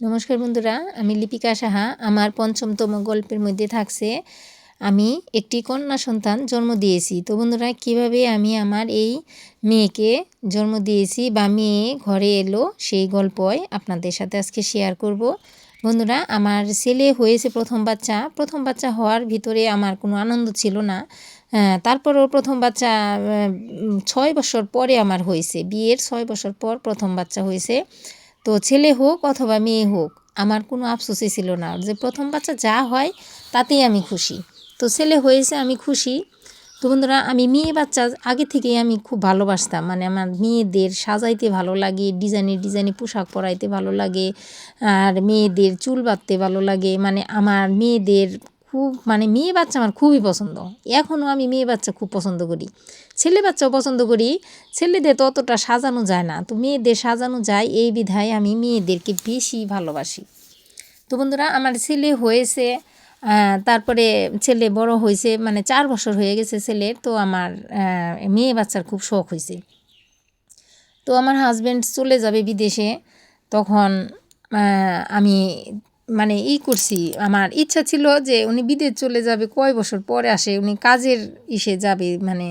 নমস্কার বন্ধুরা, আমি লিপিকা সাহা। আমার পঞ্চমতম গল্পের মধ্যে থাকছে আমি একটি কন্যা সন্তান জন্ম দিয়েছি। তো বন্ধুরা, কিভাবে আমি আমার এই মেয়েকে জন্ম দিয়েছি বা মেয়ে ঘরে এলো সেই গল্পই আপনাদের সাথে আজকে শেয়ার করব। বন্ধুরা, আমার ছেলে হয়েছে প্রথম বাচ্চা হওয়ার ভিতরে আমার কোনো আনন্দ ছিল না। তারপরেও প্রথম বাচ্চা 6 বছর পরে আমার হয়েছে, বিয়ের 6 বছর পর প্রথম বাচ্চা হয়েছে। তো ছেলে হোক অথবা মেয়ে হোক, আমার কোনো আফসোসই ছিল না, যে প্রথম বাচ্চা যা হয় তাতেই আমি খুশি। তো ছেলে হয়েছে, আমি খুশি। তো বন্ধুরা, আমি মেয়ে বাচ্চা আগে থেকেই আমি খুব ভালোবাসতাম। মানে আমার মেয়েদের সাজাইতে ভালো লাগে, ডিজাইনে পোশাক পরাইতে ভালো লাগে, আর মেয়েদের চুল বাঁধতে ভালো লাগে। মানে আমার মেয়েদের খুব, মানে মেয়ে বাচ্চা আমার খুবই পছন্দ। এখনও আমি মেয়ে বাচ্চা খুব পছন্দ করি, ছেলে বাচ্চাও পছন্দ করি। ছেলেদের তো অতটা সাজানো যায় না, তো মেয়েদের সাজানো যায়, এই বিধায় আমি মেয়েদেরকে বেশি ভালোবাসি। তো বন্ধুরা, আমার ছেলে হয়েছে, তারপরে ছেলে বড় হয়েছে, মানে 4 বছর হয়ে গেছে ছেলের। তো আমার মেয়ে বাচ্চার খুব শখ হয়েছে। তো আমার হাজব্যান্ড চলে যাবে বিদেশে, তখন আমি মানে করছি, আমার ইচ্ছা ছিল যে উনি বিদেশ চলে যাবে, কয় বছর পরে আসে, উনি কাজের যাবে, মানে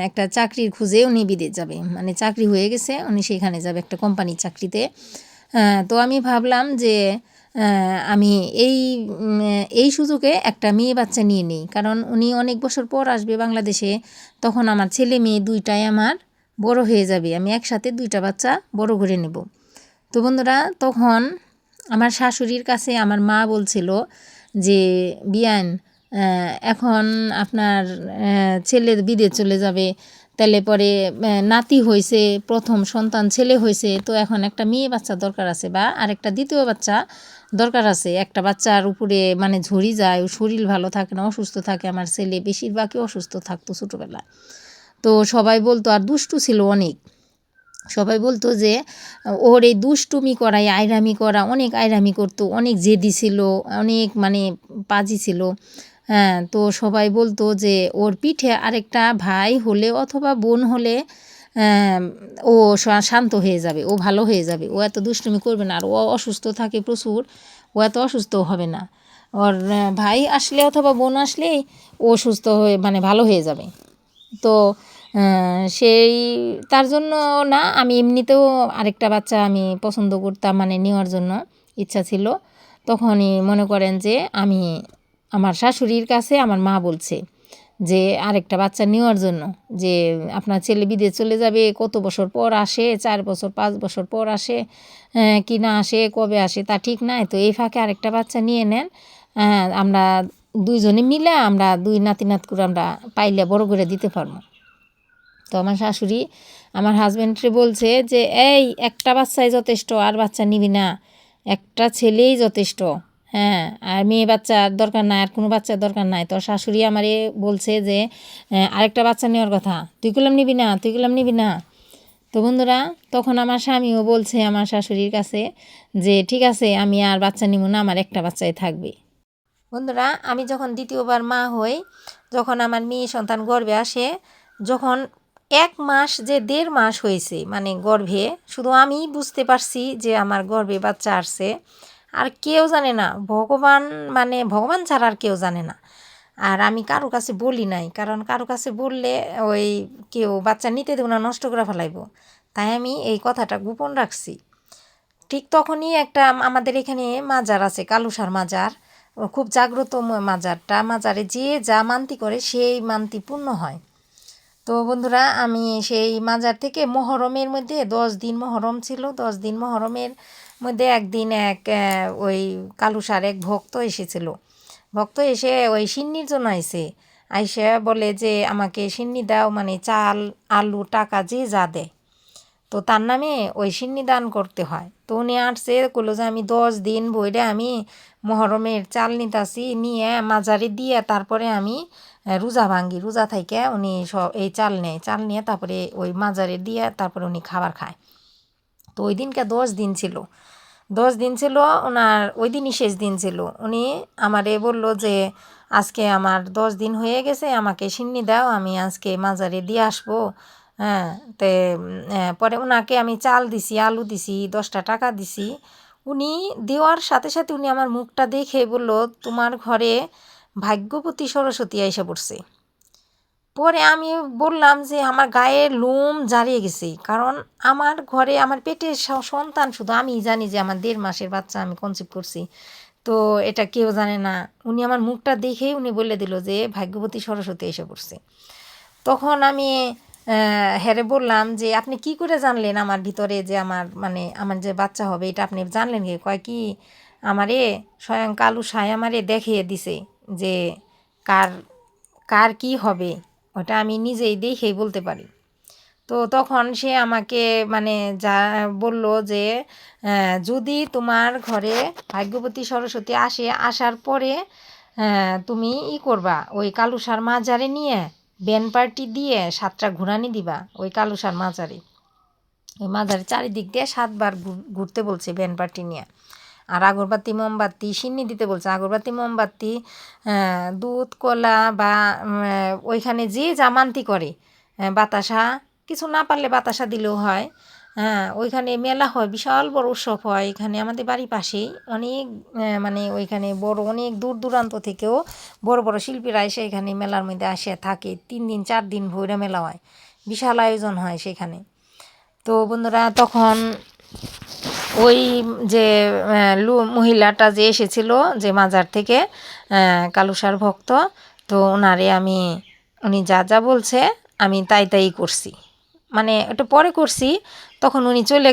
একটা চাকরির খুঁজে উনি বিদেশ যাবে, মানে চাকরি হয়ে গেছে, উনি সেখানে যাবে একটা কোম্পানির চাকরিতে। তো আমি ভাবলাম যে আমি এই সুযোগে একটা মেয়ে বাচ্চা নিয়ে নিই, কারণ উনি অনেক বছর পর আসবে বাংলাদেশে। তখন আমার ছেলে মেয়ে দুইটাই আমার বড় হয়ে যাবে, আমি একসাথে দুইটা বাচ্চা বড় করে নেব। তো বন্ধুরা, তখন আমার শাশুড়ির কাছে আমার মা বলছিল যে বিয়ান, এখন আপনার ছেলে বিদেশ চলে যাবে, তাহলে পরে নাতি হয়েছে, প্রথম সন্তান ছেলে হয়েছে, তো এখন একটা মেয়ে বাচ্চা দরকার আছে, বা আরেকটা দ্বিতীয় বাচ্চা দরকার আছে। একটা বাচ্চার উপরে মানে ঝরি যায়, ও শরীর ভালো থাকে না, অসুস্থ থাকে। আমার ছেলে বেশিরভাগই অসুস্থ থাকতো ছোটোবেলায়। তো সবাই বলতো, আর দুষ্টু ছিল অনেক। সবাই বলতো যে ওর এই দুষ্টুমি করাই, আইরামি করা, অনেক আইরামি করতো, অনেক জেদি ছিল, অনেক মানে পাজি ছিল। হ্যাঁ, তো সবাই বলতো যে ওর পিঠে আরেকটা ভাই হলে অথবা বোন হলে ও শান্ত হয়ে যাবে, ও ভালো হয়ে যাবে, ও এত দুষ্টুমি করবে না, আর ও অসুস্থ থাকে প্রচুর, ও এত অসুস্থ হবে না। ওর ভাই আসলে অথবা বোন আসলেই ও সুস্থ হয়ে, মানে ভালো হয়ে যাবে। তো সেই তার জন্য না, আমি এমনিতেও আরেকটা বাচ্চা আমি পছন্দ করতাম, মানে নেওয়ার জন্য ইচ্ছা ছিল। তখনই মনে করেন যে আমি আমার শাশুড়ির কাছে আমার মা বলছে যে আরেকটা বাচ্চা নেওয়ার জন্য, যে আপনার ছেলে বিদেশ চলে যাবে, কত বছর পর আসে, 4 বছর 5 বছর পর আসে, কি না আসে, কবে আসে তা ঠিক নাই, তো এই ফাঁকে আরেকটা বাচ্চা নিয়ে নেন। আমরা দুইজনে মিলে আমরা দুই নাতি নাত করে আমরা পাইলে বড় করে দিতে পারবো। তো আমার শাশুড়ি আমার হাজব্যান্ডকে বলছে যে এই একটা বাচ্চাই যথেষ্ট, আর বাচ্চা নিবি না, একটা ছেলেই যথেষ্ট। হ্যাঁ, আর মেয়ে বাচ্চার দরকার নাই, আর কোনো বাচ্চার দরকার নাই। তো শাশুড়ি আমারে বলছে যে আরেকটা বাচ্চা নেওয়ার কথা, তুই গুলাম নিবি না, তুই গুলাম নিবি না। তো বন্ধুরা, তখন আমার স্বামীও বলছে আমার শাশুড়ির কাছে যে ঠিক আছে, আমি আর বাচ্চা নিব না, আমার একটা বাচ্চাই থাকবে। বন্ধুরা, আমি যখন দ্বিতীয়বার মা হই, যখন আমার মেয়ে সন্তান গর্ভে আসে, যখন 1 মাস যে 1.5 মাস হয়েছে, মানে গর্ভে, শুধু আমিই বুঝতে পারছি যে আমার গর্ভে বাচ্চা আসছে, আর কেউ জানে না, ভগবান, মানে ভগবান ছাড়া আর কেউ জানে না। আর আমি কারো কাছে বলি নাই, কারণ কারো কাছে বললে ওই কেউ বাচ্চা নিতে দেব না, নষ্ট করে ফেলাইব, তাই আমি এই কথাটা গোপন রাখছি। ঠিক তখনই একটা আমাদের এখানে মাজার আছে, কালুসার মাজার, খুব জাগ্রত মাজারটা, মাজারে যে যা মান্তি করে সেই মান্তি পূর্ণ হয়। তো বন্ধুরা, আমি সেই মাজার থেকে মহরমের মধ্যে 10 দিন মহরম ছিল, 10 দিন মহরমের মধ্যে একদিন ওই কালুসার এক ভক্ত এসেছিল। ভক্ত এসে ওই সিন্নির জন্য আইসে বলে যে আমাকে সিন্নি দাও, মানে চাল, আলু, টাকা যে যা দেয়, তো তার নামে ওই সিন্নি দান করতে হয়। তো উনি আসছে, করলো যে আমি 10 দিন বইরে আমি মহরমের চাল নিতাছি, নিয়ে মাজারে দিয়ে তারপরে আমি রোজা ভাঙ্গি, রোজা থাইকে উনি সব এই চাল নেয়, চাল নিয়ে তারপরে ওই মাজারে দিয়ে তারপরে উনি খাবার খায়। তো ওই দিনকে 10 দিন ছিল, 10 দিন ছিল ওনার, ওই দিনই শেষ দিন ছিল। উনি আমারে বলল যে আজকে আমার 10 দিন হয়ে গেছে, আমাকে সিন্নি দাও, আমি আজকে মাজারে দিয়ে আসবো। হ্যাঁ, পরে ওনাকে আমি চাল দিছি, আলু দিছি, 10টা টাকা দিছি। উনি দেওয়ার সাথে সাথে উনি আমার মুখটা দেখে বলল, তোমার ঘরে ভাগ্যবতী সরস্বতী আইসা পড়ছে। পরে আমি বললাম যে আমার গায়ের লোম জ্বালিয়ে গেছে, কারণ আমার ঘরে আমার পেটের সন্তান শুধু আমিই জানি যে আমার 1.5 মাসের বাচ্চা আমি কনসিভ করছি। তো এটা কেউ জানে না। উনি আমার মুখটা দেখেই উনি বলে দিল যে ভাগ্যবতী সরস্বতী এসে পড়ছে। তখন আমি হ্যারে বললাম যে আপনি কি করে জানলেন আমার ভিতরে যে আমার যে বাচ্চা হবে এটা আপনি জানলেন কি? কয় কি, আমারে স্বয়ং কালু সাই আমারে দেখিয়ে দিছে যে কার কার কি হবে ওটা আমি নিজেই দেখেই বলতে পারি। তো তখন সে আমাকে মানে যা বলল যে যদি তোমার ঘরে ভাগ্যবতী সরস্বতী আসার পরে তুমি করবা, ওই কালুসার মাজারে নিয়ে ব্যান্ড পার্টি দিয়ে 7টা ঘুরানি দিবা ওই কালুসার মাজারে। ওই মাজারের চারিদিক দিয়ে 7বার ঘুরতে বলছে ব্যান্ড পার্টি নিয়ে। আর আগরবাতি মোমবাতি সিন্নি দিতে বলছে। আগরবাতি মোমবাতি দুধ কলা বা ওইখানে যে যা মানতি করে, বাতাসা কিছু না পারলে বাতাসা দিলেও হয়। হ্যাঁ, ওইখানে মেলা হয়, বিশাল বড় উৎসব হয় এখানে আমাদের বাড়ির পাশেই। অনেক মানে ওইখানে বড় অনেক দূর দূরান্ত থেকেও বড় বড় শিল্পীরা এসে এখানে মেলার মধ্যে আসে থাকে। 3 দিন 4 দিন ভৈরা মেলা হয়, বিশাল আয়োজন হয় সেখানে। তো বন্ধুরা তখন ওই যে মহিলাটা যে এসেছিল যে মাজার থেকে, কালুসার ভক্ত, তো ওনারে উনি যা যা বলছে আমি তাই তাই করছি। মানে এটা পরে করছি, তখন উনি চলে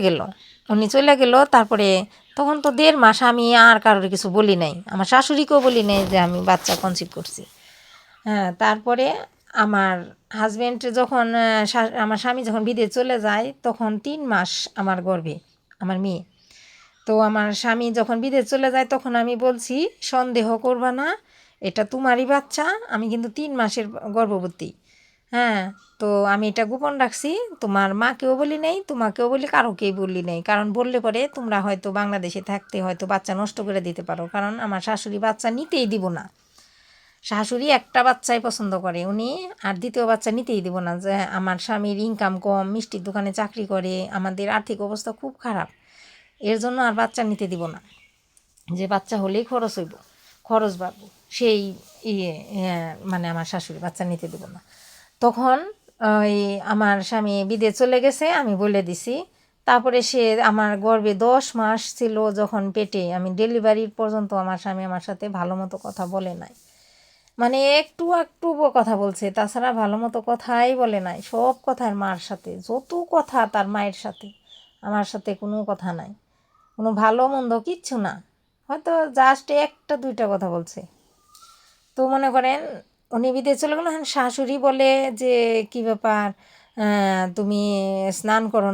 গেল। তারপরে তখন তো 1.5 মাস আমি আর কারোর কিছু বলি নাই, আমার শাশুড়িকেও বলি নাই যে আমি বাচ্চা কনসিভ করছি। হ্যাঁ, তারপরে আমার হাজব্যান্ড যখন আমার স্বামী যখন বিদেশ চলে যায় তখন 3 মাস আমার গর্ভে আমার মেয়ে। তো আমার স্বামী যখন বিদেশ চলে যায় তখন আমি বলছি, সন্দেহ করবা না, এটা তোমারই বাচ্চা, আমি কিন্তু 3 মাসের গর্ভবতী। হ্যাঁ, তো আমি এটা গোপন রাখছি, তোমার মাকেও বলি নাই, তোমাকেও বলি, কারোকেই বলি নাই, কারণ বললে পরে তোমরা হয়তো বাংলাদেশে থাকতে হয়তো বাচ্চা নষ্ট করে দিতে পারো। কারণ আমার শাশুড়ি বাচ্চা নিতেই দিব না। শাশুড়ি একটা বাচ্চাই পছন্দ করে উনি, আর দ্বিতীয় বাচ্চা নিতেই দিব না। যে আমার স্বামীর ইনকাম কম, মিষ্টির দোকানে চাকরি করে, আমাদের আর্থিক অবস্থা খুব খারাপ, এর জন্য আর বাচ্চা নিতে দিব না। যে বাচ্চা হলেই খরচ হইব, খরচ বাড়বো, সেই মানে আমার শাশুড়ি বাচ্চা নিতে দেব না। তখন ওই আমার স্বামী বিদেশ চলে গেছে, আমি বলে দিছি। তারপরে সে আমার গর্ভে 10 মাস ছিল যখন পেটে, আমি ডেলিভারির পর্যন্ত আমার স্বামী আমার সাথে ভালো মতো কথা বলে নাই। মানে একটু একটু কথা বলছে, তাছাড়া ভালো মতো কথাই বলে নাই। সব কথার মার সাথে, যত কথা তার মায়ের সাথে, আমার সাথে কোনো কথা নাই, কোনো ভালো মন্দ কিচ্ছু না। হয়তো জাস্ট 1টা 2টা কথা বলছে। তো মনে করেন উনি বিদেশ চলে গেল। হ্যাঁ, শাশুড়ি বলে যে কী ব্যাপার, তুমি স্নান করো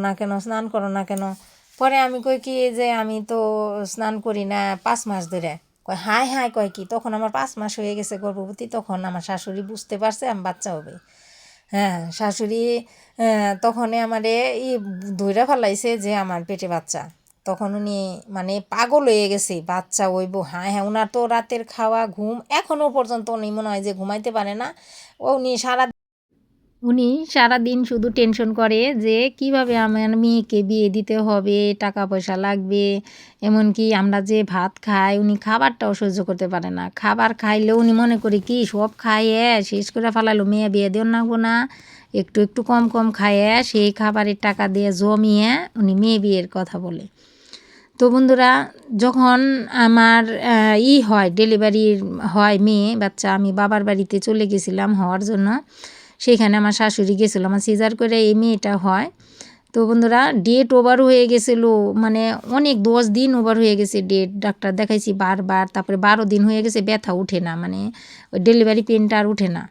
না কেন? পরে আমি কই কি যে আমি তো স্নান করি না 5 মাস ধরে। কয় হায় হায়, কয় কি, তখন আমার 5 মাস হয়ে গেছে গর্ভবতী। তখন আমার শাশুড়ি বুঝতে পারছে আমার বাচ্চা হবে। হ্যাঁ, শাশুড়ি তখনই আমারে ধইরা ফেলাইছে যে আমার পেটে বাচ্চা। তখন উনি মানে পাগল হয়ে গেছে, বাচ্চা হইব, হ্যাঁ হ্যাঁ। ওনার তো রাতের খাওয়া ঘুম এখনও পর্যন্ত উনি মনে হয় যে ঘুমাইতে পারে না। উনি সারাদিন শুধু টেনশন করে যে কিভাবে আমার মেয়েকে বিয়ে দিতে হবে, টাকা পয়সা লাগবে। এমনকি আমরা যে ভাত খাই উনি খাবারটাও সহ্য করতে পারে না। খাবার খাইলেও উনি মনে করে কি সব খাইয়ে শেষ করে ফেলালো, মেয়ে বিয়ে দেওয়ার নাগবো না, একটু একটু কম কম খাইয়ে সেই খাবারের টাকা দিয়ে জমিয়ে উনি মেয়ে বিয়ের কথা বলে। তো বন্ধুরা যখন আমার হয় ডেলিভারি হয় মেয়ে বাচ্চা, আমি বাবার বাড়িতে চলে গেছিলাম হওয়ার জন্য। সেখানে আমার শাশুড়ি গেছিলো, আমার সিজার করে এই মেয়েটা হয়। তো বন্ধুরা ডেট ওভার হয়ে গেছিলো, মানে অনেক 10 দিন ওভার হয়ে গেছে ডেট। ডাক্তার দেখাইছি বারবার, তারপরে 12 দিন হয়ে গেছে, ব্যথা উঠে না, মানে ওই ডেলিভারি পেনটা আর উঠে না।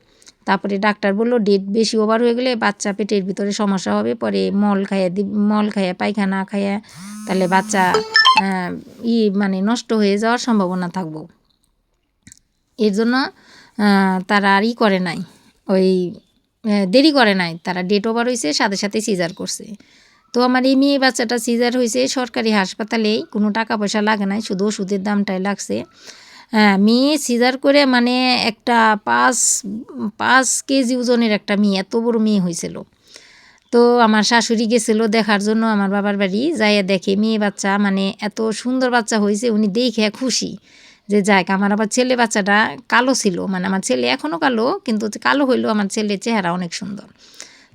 তারপরে ডাক্তার বললো ডেট বেশি ওভার হয়ে গেলে বাচ্চা পেটের ভিতরে সমস্যা হবে, পরে মল খাইয়া পায়খানা খাইয়া তাহলে বাচ্চা মানে নষ্ট হয়ে যাওয়ার সম্ভাবনা থাকবো। এর জন্য তারা আর করে নাই, ওই দেরি করে নাই, তারা ডেট ওভার হয়েছে সাথে সাথে সিজার করছে। তো আমার এই মেয়ে বাচ্চাটা সিজার হয়েছে সরকারি হাসপাতালেই, কোনো টাকা পয়সা লাগে নাই, শুধু ওষুধের দামটাই লাগছে। মেয়ে সিজার করে মানে একটা 5 কেজি ওজনের একটা মেয়ে, এত বড় মেয়ে হয়েছিল। তো আমার শাশুড়ি গেছিল দেখার জন্য আমার বাবার বাড়ি, যাইয়া দেখে মেয়ে বাচ্চা মানে এত সুন্দর বাচ্চা হয়েছে, উনি দেখে খুশি যে যাক। আমার আবার ছেলে বাচ্চাটা কালো ছিল, মানে আমার ছেলে এখনও কালো, কিন্তু কালো হইলেও আমার ছেলের চেহারা অনেক সুন্দর।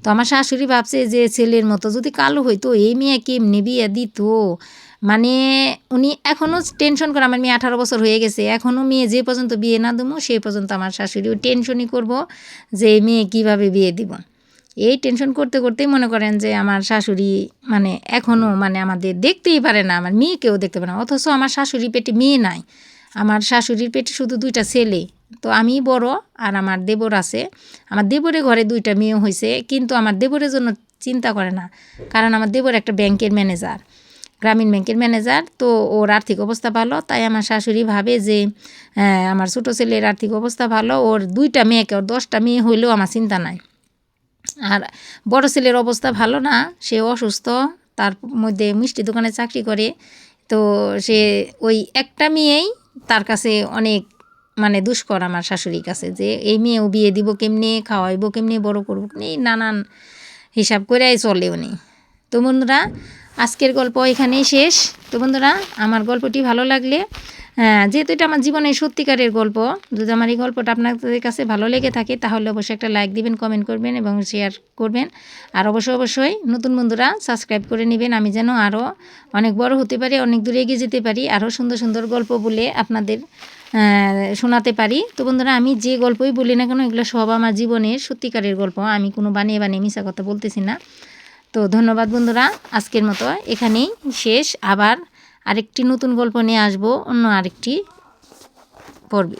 তো আমার শাশুড়ি ভাবছে যে ছেলের মতো যদি কালো হইতো এই মেয়ে কেমনি বিয়ে দিত। মানে উনি এখনও টেনশন করে, আমার মেয়ে 18 বছর হয়ে গেছে, এখনও মেয়ে যে পর্যন্ত বিয়ে না দেবো সেই পর্যন্ত আমার শাশুড়িও টেনশনই করব যে মেয়ে কিভাবে বিয়ে দিব। এই টেনশন করতে করতেই মনে করেন যে আমার শাশুড়ি মানে এখনও মানে আমাদের দেখতেই পারে না, আমার মেয়েকেও দেখতে পারে না। অথচ আমার শাশুড়ির পেটে মেয়ে নাই, আমার শাশুড়ির পেটে শুধু 2টা ছেলে। তো আমি বড় আর আমার দেবর আছে। আমার দেবরের ঘরে 2টা মেয়ে হয়েছে, কিন্তু আমার দেবরের জন্য চিন্তা করে না, কারণ আমার দেবর একটা ব্যাংকের ম্যানেজার, গ্রামীণ ব্যাংকের ম্যানেজার। তো ওর আর্থিক অবস্থা ভালো, তাই আমার শাশুড়ি ভাবে যে আমার ছোটো ছেলের আর্থিক অবস্থা ভালো, ওর 2টা মেয়েকে, ওর 10টা মেয়ে হইলেও আমার চিন্তা নাই। আর বড় ছেলের অবস্থা ভালো না, সে অসুস্থ, তার মধ্যে মিষ্টি দোকানে চাকরি করে। তো সে ওই একটা মেয়েই তার কাছে অনেক মানে দুষ্কর আমার শাশুড়ির কাছে, যে এই মেয়েও বিয়ে দিব কেমনে, খাওয়াইবো কেমনে, বড় করবো কেমনে, নানান হিসাব করেই চলে উনি। তো বন্ধুরা আজকের গল্প এখানেই শেষ। তো বন্ধুরা আমার গল্পটি ভালো লাগলে, যেহেতু এটা আমার জীবনের সত্যিকারের গল্প, যদি আমার এই গল্পটা আপনাদের কাছে ভালো লেগে থাকে তাহলে অবশ্যই একটা লাইক দিবেন, কমেন্ট করবেন এবং শেয়ার করবেন। আর অবশ্যই নতুন বন্ধুরা সাবস্ক্রাইব করে নেবেন, আমি যেন আরও অনেক বড় হতে পারি, অনেক দূরে এগিয়ে যেতে পারি, আরও সুন্দর সুন্দর গল্প বলে আপনাদের শোনাতে পারি। তো বন্ধুরা আমি যে গল্পই বলি না কেন এগুলো সব আমার জীবনের সত্যিকারের গল্প, আমি কোনো বানিয়ে মিশা কথা বলতেছি না। তো ধন্যবাদ বন্ধুরা, আজকের মতো এখানেই শেষ। আবার আরেকটি নতুন গল্প নিয়ে আসবো অন্য আরেকটি পর্বে।